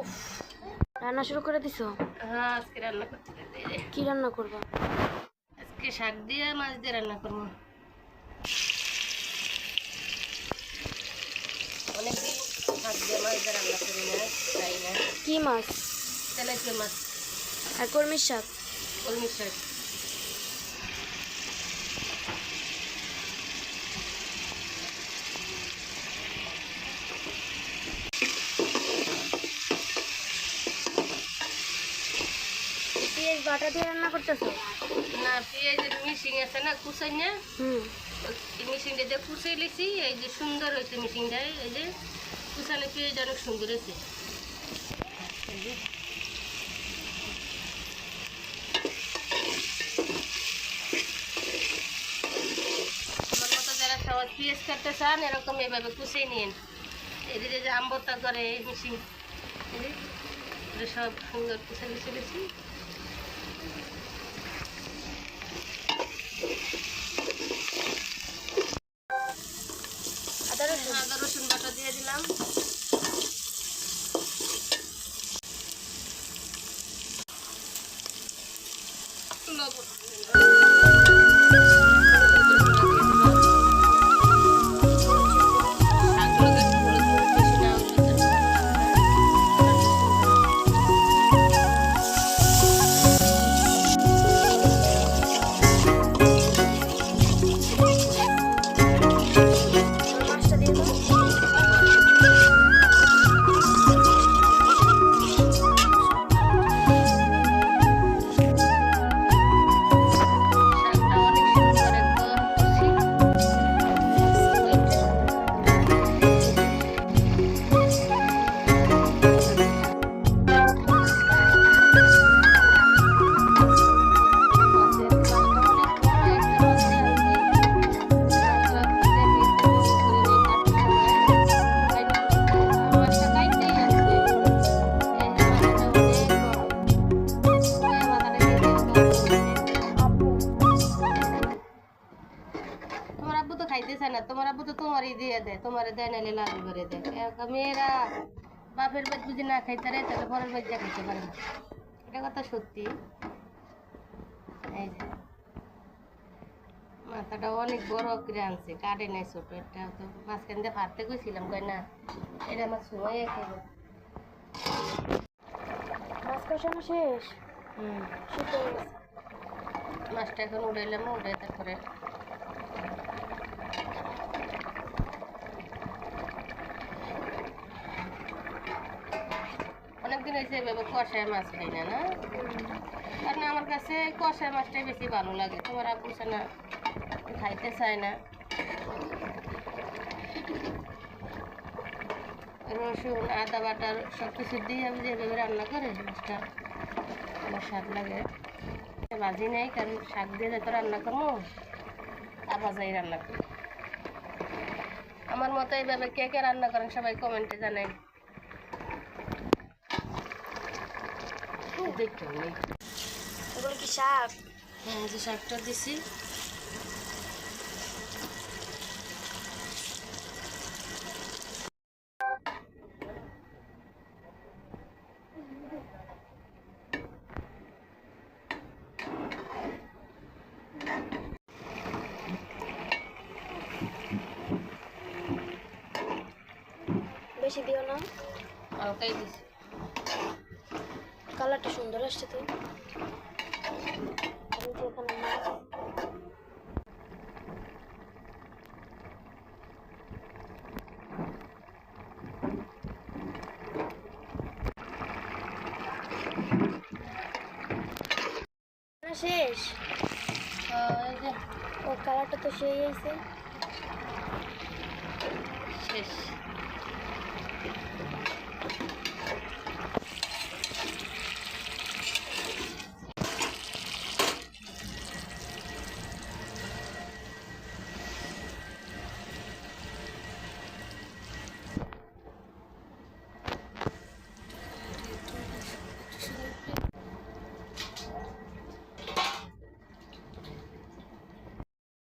উফ, রান্না শুরু করে দিছো? হ্যাঁ, আজকে রান্না করতে কি রান্না করবা? আজকে শাক দিয়ে মাছ দিয়ে রান্না করবো। অনেকদিন শাক দিয়ে মাছ দিয়ে রান্না করি না, খাই না। কি মাছ? তেলাপিয়া মাছ আর কলমির শাক? কলমি শাক। পেঁয়াজ বাটা দিয়ে রান্না করতেছো? না, পেঁয়াজের মিশিং আছে না, কুচাই না, মিশিংটা দিয়ে কুচাই লিছি। এই যে সুন্দর হয়েছে মিশিংটাই, এই যে কুচানো পেঁয়াজটা অনেক সুন্দর হয়েছে। এই যে আমার মতো যারা সবাই পেঁয়াজ কাটতে চান এরকম এইভাবে কুচিয়ে নিন। এদিকে যে আম্বতা করে মিশিং, সব সুন্দর কুচে কুচে দিয়েছি। আদা রসুন বাটা দিয়ে দিলাম। লবণ মাছটা দিয়ে দাও। তোমার আব্বু তো খাইতেছে না, তোমার আব্বু তো তোমারই দিয়ে দেয়, তোমারে দেয় নাহলে লালু করে দেয়। মেয়েরা বাপের বাদ যদি না খাইতে পারে তাহলে পরের বাদ যা খাইতে পারে না, এটা কথা সত্যি। এই যে মাথাটা অনেক বড় করে আনছে, কাটে নাই ছোট, এটা তো মাঝখান দিয়ে ফাটতে গেছিলাম, কই না এটা আমার সময় খাইব। মাছ কষানো শেষ? সিদ্ধ হয়ে গেছে। মাছটা এখন উড়াইলাম, উড়াই তারপরে অনেকদিন হয়েছে এভাবে কষায় মাছ খাই না, না? কারণ আমার কাছে কষায় মাছটাই বেশি ভালো লাগে। তোমার আব্বু না খাইতে চায় না। রসুন আদা বাটার সব কিছু দিয়ে আমি যেভাবে রান্না করে মাছটা আমার স্বাদ লাগে। ভাজি নেই, কারণ শাক দিয়ে যত রান্না করবো আর ভাজাই রান্না করি। আমার মতো এইভাবে কে কে রান্না করেন সবাই কমেন্টে জানাই। দেখতে নেই, এগুলো কি শাক? হ্যাঁ, যে শাকটা দিছি বেশি দিও না, হালকাই দিছি। কালারটা সুন্দর আসছে তো। শেষ? এই যে ও কালারটা তো সেই হয়েছে। শেষ।